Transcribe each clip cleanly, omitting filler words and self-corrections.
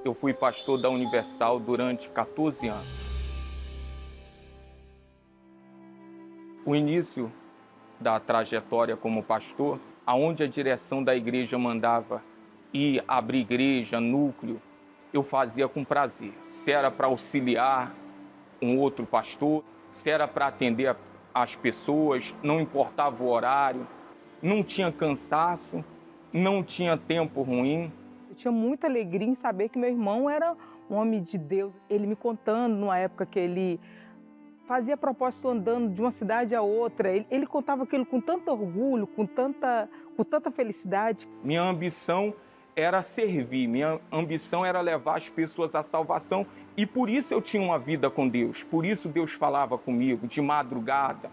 Eu fui pastor da Universal durante 14 anos. O início da trajetória como pastor, aonde a direção da igreja mandava ir abrir igreja, núcleo, eu fazia com prazer. Se era para auxiliar um outro pastor, se era para atender as pessoas, não importava o horário, não tinha cansaço, não tinha tempo ruim. Eu tinha muita alegria em saber que meu irmão era um homem de Deus. Ele me contando numa época que ele fazia propósito andando de uma cidade a outra. Ele contava aquilo com tanto orgulho, com tanta felicidade. Minha ambição era servir, minha ambição era levar as pessoas à salvação. E por isso eu tinha uma vida com Deus, por isso Deus falava comigo de madrugada,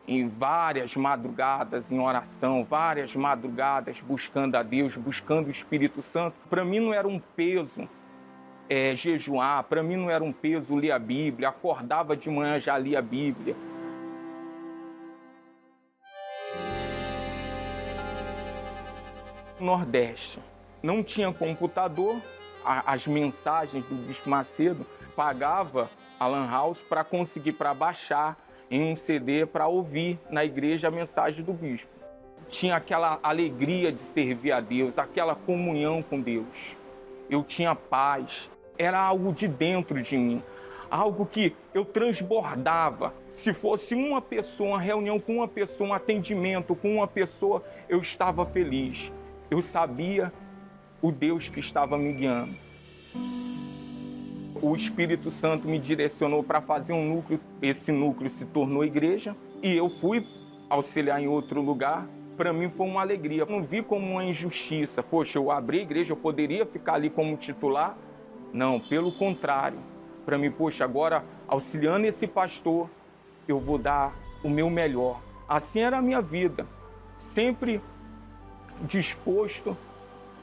em várias madrugadas em oração, várias madrugadas buscando a Deus, buscando o Espírito Santo. Para mim não era um peso jejuar, para mim não era um peso ler a Bíblia, acordava de manhã já lia a Bíblia. Nordeste, não tinha computador, as mensagens do Bispo Macedo, pagava a Lan House para conseguir, para baixar em um CD para ouvir na igreja a mensagem do bispo. Tinha aquela alegria de servir a Deus, aquela comunhão com Deus. Eu tinha paz, era algo de dentro de mim, algo que eu transbordava. Se fosse uma pessoa, uma reunião com uma pessoa, um atendimento com uma pessoa, eu estava feliz. Eu sabia o Deus que estava me guiando. O Espírito Santo me direcionou para fazer um núcleo. Esse núcleo se tornou igreja e eu fui auxiliar em outro lugar. Para mim foi uma alegria. Eu não vi como uma injustiça. Poxa, eu abri a igreja, eu poderia ficar ali como titular? Não, pelo contrário. Para mim, poxa, agora auxiliando esse pastor, eu vou dar o meu melhor. Assim era a minha vida, sempre disposto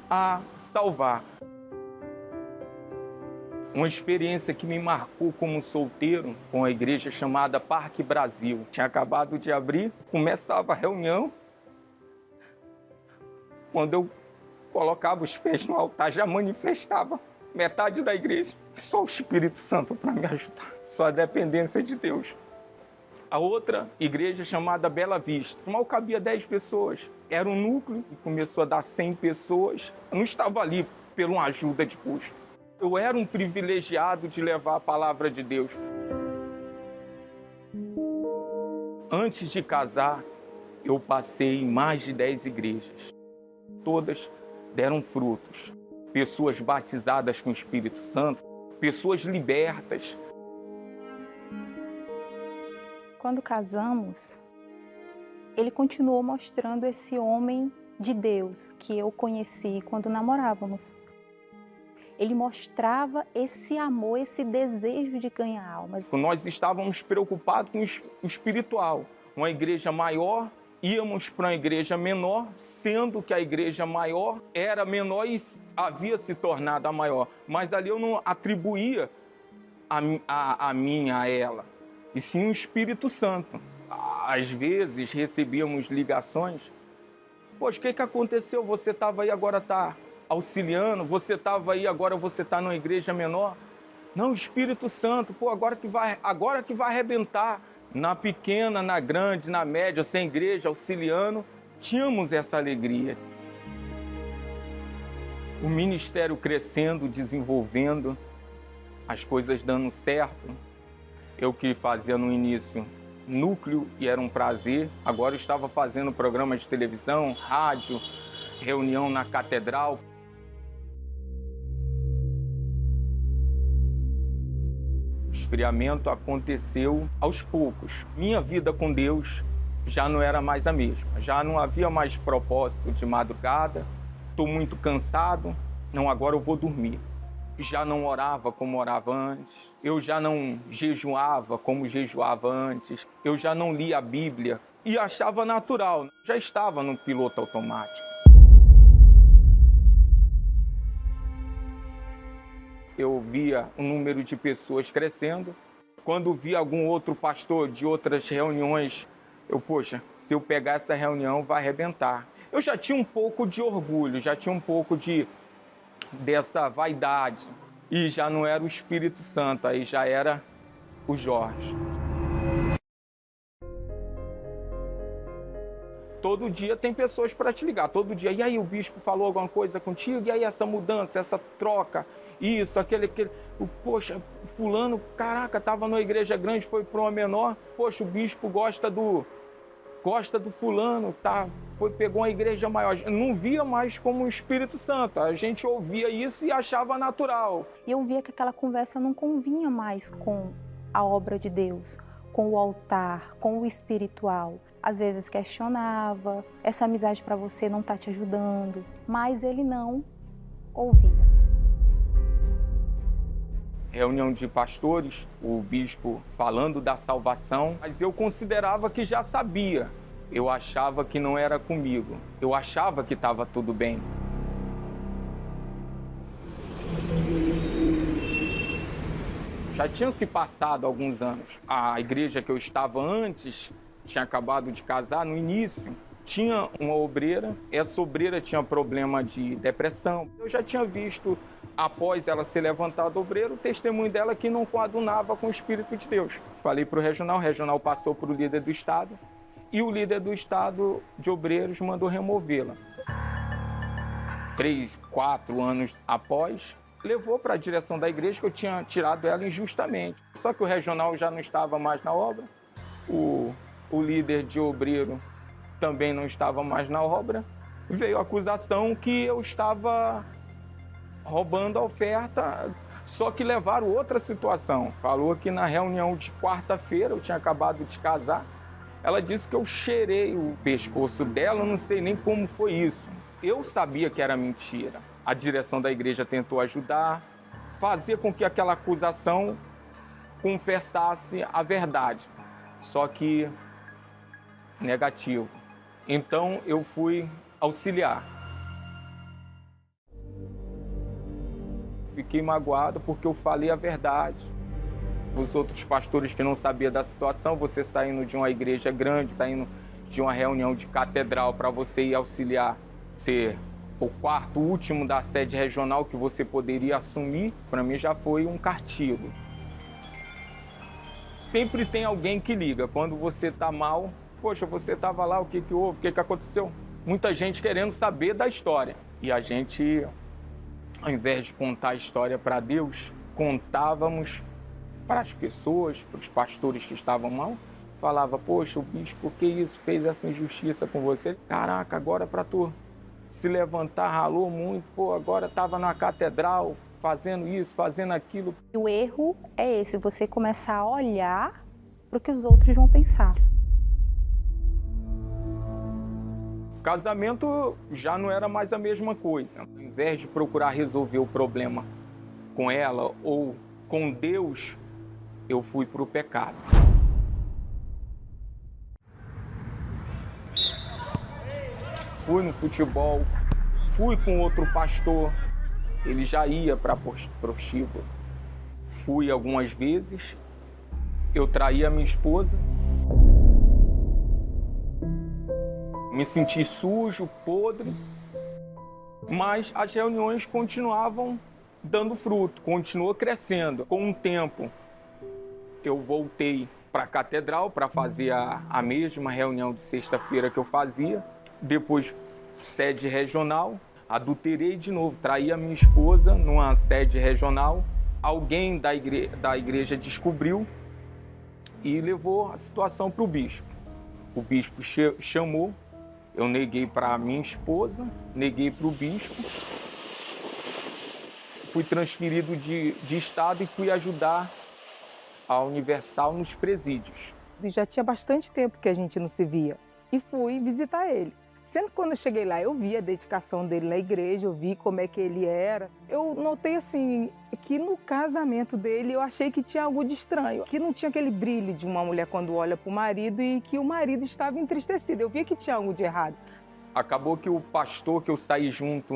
a salvar. Uma experiência que me marcou como solteiro foi uma igreja chamada Parque Brasil. Tinha acabado de abrir, começava a reunião. Quando eu colocava os pés no altar, já manifestava metade da igreja. Só o Espírito Santo para me ajudar, só a dependência de Deus. A outra igreja chamada Bela Vista, mal cabia 10 pessoas. Era um núcleo que começou a dar 100 pessoas. Eu não estava ali pela uma ajuda de custo. Eu era um privilegiado de levar a palavra de Deus. Antes de casar, eu passei em mais de 10 igrejas. Todas deram frutos. Pessoas batizadas com o Espírito Santo, pessoas libertas. Quando casamos, ele continuou mostrando esse homem de Deus que eu conheci quando namorávamos. Ele mostrava esse amor, esse desejo de ganhar almas. Nós estávamos preocupados com o espiritual. Uma igreja maior, íamos para uma igreja menor, sendo que a igreja maior era menor e havia se tornado a maior. Mas ali eu não atribuía a minha a ela, e sim o Espírito Santo. Às vezes recebíamos ligações. Poxa, o que aconteceu? Você estava aí, agora está auxiliando, você estava aí, agora você está numa igreja menor. Não, o Espírito Santo, pô, agora que vai arrebentar. Na pequena, na grande, na média, sem igreja, auxiliando, tínhamos essa alegria. O ministério crescendo, desenvolvendo, as coisas dando certo. Eu que fazia no início núcleo e era um prazer, agora eu estava fazendo programas de televisão, rádio, reunião na catedral. O esfriamento aconteceu aos poucos. Minha vida com Deus já não era mais a mesma. Já não havia mais propósito de madrugada. Estou muito cansado. Não, agora eu vou dormir. Já não orava como orava antes. Eu já não jejuava como jejuava antes. Eu já não lia a Bíblia e achava natural. Já estava no piloto automático. Eu via o número de pessoas crescendo. Quando via algum outro pastor de outras reuniões, poxa, se eu pegar essa reunião, vai arrebentar. Eu já tinha um pouco de orgulho, já tinha um pouco dessa vaidade. E já não era o Espírito Santo, aí já era o Jorge. Todo dia tem pessoas para te ligar, todo dia. E aí, o bispo falou alguma coisa contigo? E aí, essa mudança, essa troca, isso, aquele. Poxa, fulano, caraca, estava numa igreja grande, foi para uma menor. Poxa, o bispo gosta do fulano, tá? Pegou uma igreja maior. Não via mais como o Espírito Santo. A gente ouvia isso e achava natural. E eu via que aquela conversa não convinha mais com a obra de Deus, com o altar, com o espiritual. Às vezes questionava, essa amizade para você não está te ajudando, mas ele não ouvia. Reunião de pastores, o bispo falando da salvação, mas eu considerava que já sabia. Eu achava que não era comigo, eu achava que estava tudo bem. Já tinham se passado alguns anos. A igreja que eu estava antes tinha acabado de casar, no início, tinha uma obreira. Essa obreira tinha problema de depressão. Eu já tinha visto, após ela ser levantada obreira, o testemunho dela que não coadunava com o Espírito de Deus. Falei para o regional passou para o líder do Estado e o líder do Estado de Obreiros mandou removê-la. 3, 4 anos após, levou para a direção da igreja que eu tinha tirado ela injustamente. Só que o regional já não estava mais na obra, o líder de obreiro também não estava mais na obra. Veio a acusação que eu estava roubando a oferta, só que levaram outra situação. Falou que na reunião de quarta-feira, eu tinha acabado de casar, ela disse que eu cheirei o pescoço dela, eu não sei nem como foi isso. Eu sabia que era mentira. A direção da igreja tentou ajudar, fazer com que aquela acusação confessasse a verdade. Só que negativo. Então eu fui auxiliar. Fiquei magoado porque eu falei a verdade. Os outros pastores que não sabiam da situação, você saindo de uma igreja grande, saindo de uma reunião de catedral para você ir auxiliar, ser o quarto último da sede regional que você poderia assumir, para mim já foi um castigo. Sempre tem alguém que liga. Quando você está mal, poxa, você estava lá, o que houve, o que aconteceu? Muita gente querendo saber da história. E a gente, ao invés de contar a história para Deus, contávamos para as pessoas, para os pastores que estavam mal. Falava, poxa, o bispo, por que isso? Fez essa injustiça com você? Caraca, agora para tu se levantar, ralou muito, pô, agora estava na catedral, fazendo isso, fazendo aquilo. O erro é esse, você começar a olhar para o que os outros vão pensar. Casamento já não era mais a mesma coisa. Ao invés de procurar resolver o problema com ela ou com Deus, eu fui para o pecado. Fui no futebol, fui com outro pastor, ele já ia para prostíbulo. Fui algumas vezes, eu traí a minha esposa, me senti sujo, podre, mas as reuniões continuavam dando fruto, continuou crescendo. Com o tempo, eu voltei para a catedral para fazer a mesma reunião de sexta-feira que eu fazia. Depois, sede regional, adulterei de novo, traí a minha esposa numa sede regional. Alguém da igreja descobriu e levou a situação para o bispo. O bispo chamou, eu neguei para a minha esposa, neguei para o bispo. Fui transferido de estado e fui ajudar a Universal nos presídios. E já tinha bastante tempo que a gente não se via e fui visitar ele. Sendo que quando eu cheguei lá, eu vi a dedicação dele na igreja, eu vi como é que ele era. Eu notei assim, que no casamento dele eu achei que tinha algo de estranho. Que não tinha aquele brilho de uma mulher quando olha para o marido e que o marido estava entristecido. Eu via que tinha algo de errado. Acabou que o pastor que eu saí junto,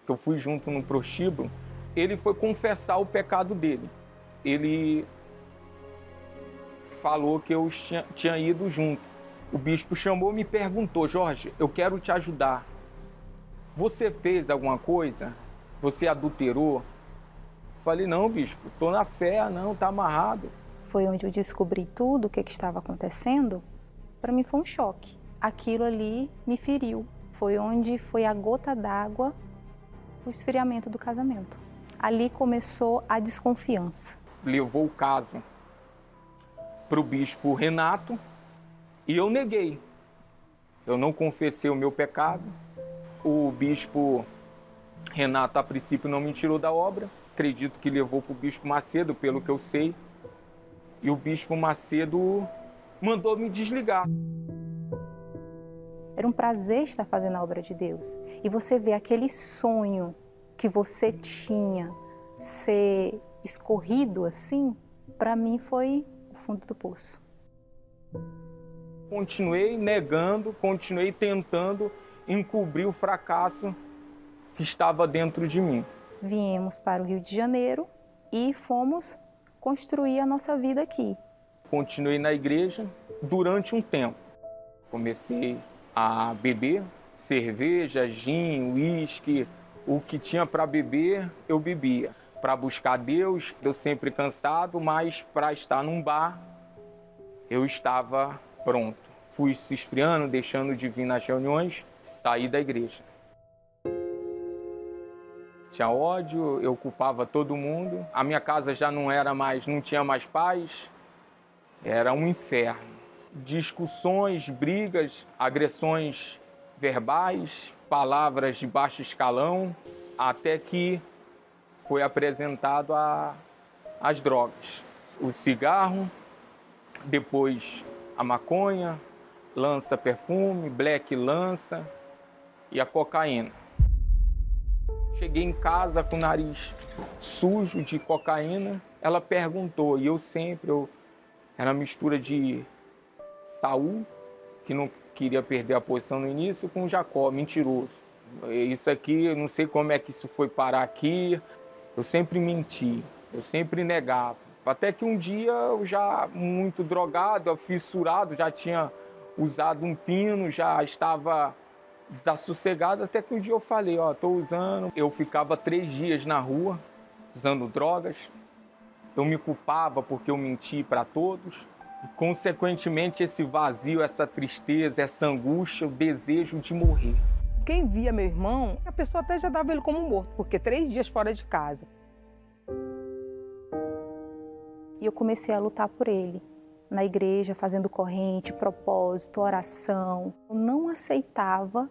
que eu fui junto no prostíbulo, ele foi confessar o pecado dele. Ele falou que eu tinha ido junto. O bispo chamou e me perguntou, Jorge, eu quero te ajudar. Você fez alguma coisa? Você adulterou? falei, não, bispo, estou na fé, não, está amarrado. Foi onde eu descobri tudo o que estava acontecendo. Para mim foi um choque. Aquilo ali me feriu. Foi onde foi a gota d'água, o esfriamento do casamento. Ali começou a desconfiança. Levou o caso para o bispo Renato e eu neguei. Eu não confessei o meu pecado. O bispo Renato, a princípio, não me tirou da obra. Acredito que levou para o bispo Macedo, pelo que eu sei. E o bispo Macedo mandou me desligar. Era um prazer estar fazendo a obra de Deus. E você vê aquele sonho que você tinha ser escorrido assim, para mim foi o fundo do poço. Continuei negando, continuei tentando encobrir o fracasso que estava dentro de mim. Viemos para o Rio de Janeiro e fomos construir a nossa vida aqui. Continuei na igreja durante um tempo. Comecei a beber cerveja, gin, uísque, o que tinha para beber, eu bebia. Para buscar Deus, eu sempre cansado, mas para estar num bar, eu estava pronto. Fui se esfriando, deixando de vir nas reuniões, saí da igreja. Tinha ódio, eu culpava todo mundo. A minha casa já não tinha mais paz. Era um inferno. Discussões, brigas, agressões verbais, palavras de baixo escalão, até que foi apresentado as drogas. O cigarro, depois a maconha, lança-perfume, black lança e a cocaína. Cheguei em casa com o nariz sujo de cocaína. Ela perguntou, e eu era uma mistura de Saul, que não queria perder a posição no início, com Jacó, mentiroso. Isso aqui, eu não sei como é que isso foi parar aqui. Eu sempre menti, eu sempre negava. Até que um dia, eu já muito drogado, fissurado, já tinha usado um pino, já estava desassossegado, até que um dia eu falei, estou usando. Eu ficava 3 dias na rua, usando drogas. Eu me culpava porque eu menti para todos. E, consequentemente, esse vazio, essa tristeza, essa angústia, o desejo de morrer. Quem via meu irmão, a pessoa até já dava ele como morto, porque 3 dias fora de casa. E eu comecei a lutar por ele, na igreja, fazendo corrente, propósito, oração. Eu não aceitava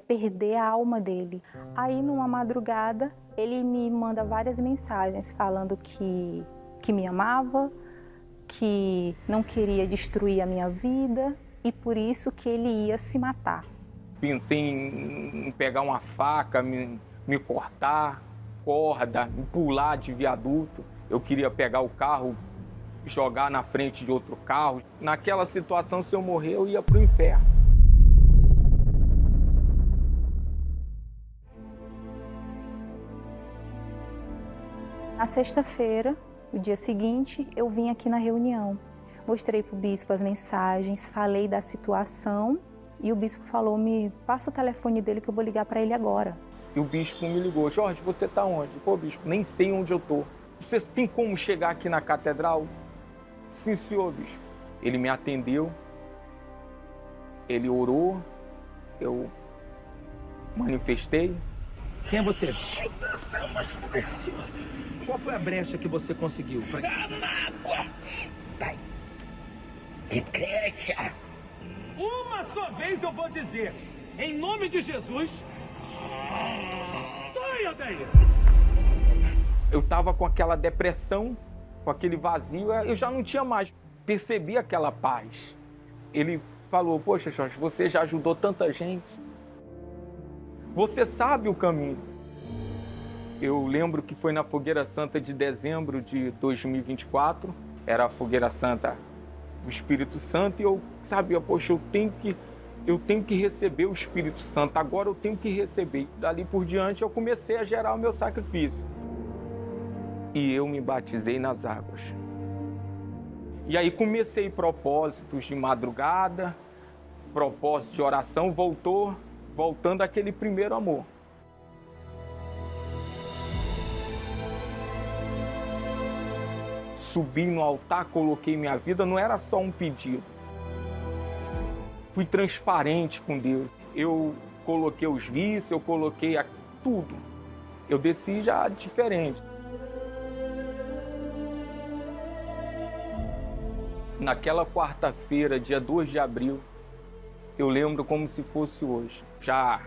perder a alma dele. Aí, numa madrugada, ele me manda várias mensagens falando que me amava, que não queria destruir a minha vida e por isso que ele ia se matar. Pensei em pegar uma faca, me cortar, corda, pular de viaduto. Eu queria pegar o carro, jogar na frente de outro carro. Naquela situação, se eu morrer, eu ia para o inferno. Na sexta-feira, no dia seguinte, eu vim aqui na reunião. Mostrei para o bispo as mensagens, falei da situação e o bispo falou, me passa o telefone dele que eu vou ligar para ele agora. E o bispo me ligou, Jorge, você está onde? Pô, bispo, nem sei onde eu estou. Você tem como chegar aqui na catedral? Sim, senhor, bispo. Ele me atendeu, ele orou, eu manifestei. Quem é você? Mais precioso. Qual foi a brecha que você conseguiu? Mágoa! Vai! Igreja! Uma só vez eu vou dizer, em nome de Jesus, saia daí! Eu estava com aquela depressão, com aquele vazio, eu já não tinha mais. Percebi aquela paz. Ele falou, poxa, Jorge, você já ajudou tanta gente. Você sabe o caminho. Eu lembro que foi na Fogueira Santa de dezembro de 2024. Era a Fogueira Santa do Espírito Santo. E eu sabia, poxa, eu tenho que receber o Espírito Santo. Agora eu tenho que receber. Dali por diante eu comecei a gerar o meu sacrifício. E eu me batizei nas águas. E aí comecei propósitos de madrugada, propósitos de oração, voltando àquele primeiro amor. subi no altar, coloquei minha vida, não era só um pedido. Fui transparente com Deus. Eu coloquei os vícios, eu coloquei tudo. Eu desci já diferente. Naquela quarta-feira, dia 2 de abril, eu lembro como se fosse hoje. Já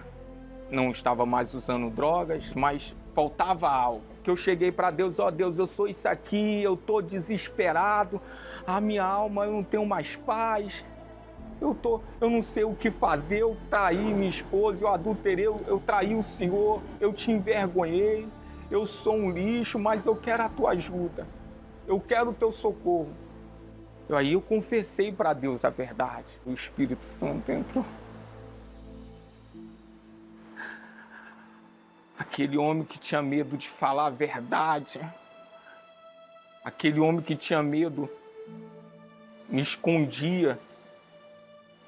não estava mais usando drogas, mas faltava algo. Que eu cheguei para Deus, ó Deus, eu sou isso aqui, eu estou desesperado, a minha alma, eu não tenho mais paz, eu não sei o que fazer, eu traí minha esposa, eu adulterei, eu traí o Senhor, eu te envergonhei, eu sou um lixo, mas eu quero a tua ajuda, eu quero o teu socorro. Aí eu confessei para Deus a verdade, o Espírito Santo entrou. Aquele homem que tinha medo de falar a verdade, aquele homem que tinha medo, me escondia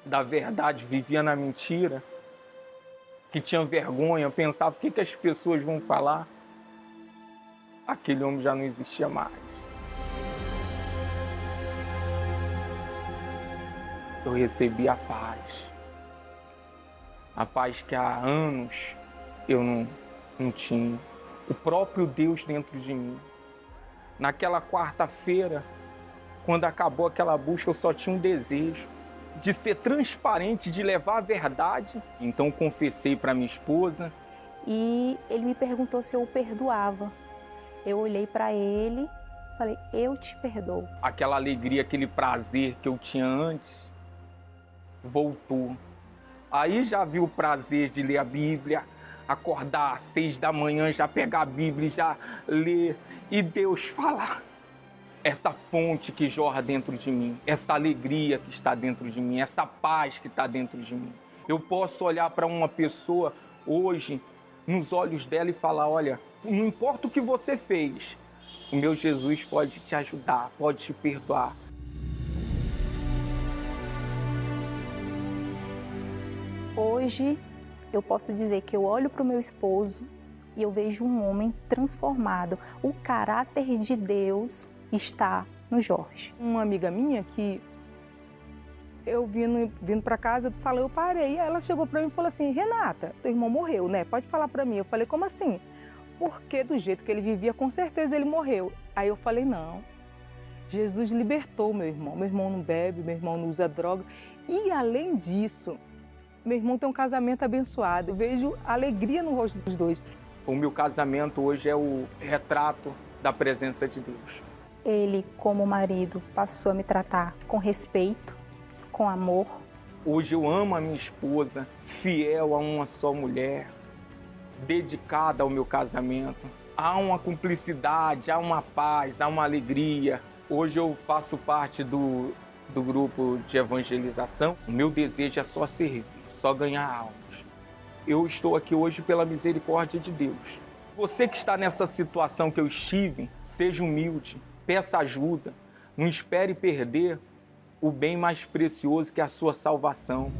da verdade, vivia na mentira, que tinha vergonha, pensava o que as pessoas vão falar. Aquele homem já não existia mais. Eu recebi a paz que há anos eu não tinha. O próprio Deus dentro de mim. Naquela quarta-feira, quando acabou aquela busca, eu só tinha um desejo de ser transparente, de levar a verdade. Então confessei para minha esposa. E ele me perguntou se eu o perdoava. Eu olhei para ele e falei, eu te perdoo. Aquela alegria, aquele prazer que eu tinha antes, voltou. Aí já vi o prazer de ler a Bíblia, acordar às 6 da manhã, já pegar a Bíblia e já ler, e Deus falar. Essa fonte que jorra dentro de mim, essa alegria que está dentro de mim, essa paz que está dentro de mim. Eu posso olhar para uma pessoa hoje, nos olhos dela e falar, olha, não importa o que você fez, o meu Jesus pode te ajudar, pode te perdoar. Hoje, eu posso dizer que eu olho para o meu esposo e eu vejo um homem transformado. O caráter de Deus está no Jorge. Uma amiga minha que eu vindo para casa do salão, eu parei. Aí ela chegou para mim e falou assim, Renata, teu irmão morreu, né? Pode falar para mim. Eu falei, como assim? Porque do jeito que ele vivia, com certeza ele morreu. Aí eu falei, não. Jesus libertou meu irmão. Meu irmão não bebe, meu irmão não usa droga. E além disso, meu irmão tem um casamento abençoado. Eu vejo alegria no rosto dos dois. O meu casamento hoje é o retrato da presença de Deus. Ele, como marido, passou a me tratar com respeito, com amor. Hoje eu amo a minha esposa, fiel a uma só mulher, dedicada ao meu casamento. Há uma cumplicidade, há uma paz, há uma alegria. Hoje eu faço parte do grupo de evangelização. O meu desejo é só servir, só ganhar almas. Eu estou aqui hoje pela misericórdia de Deus. Você que está nessa situação que eu estive, seja humilde, peça ajuda, não espere perder o bem mais precioso que é a sua salvação.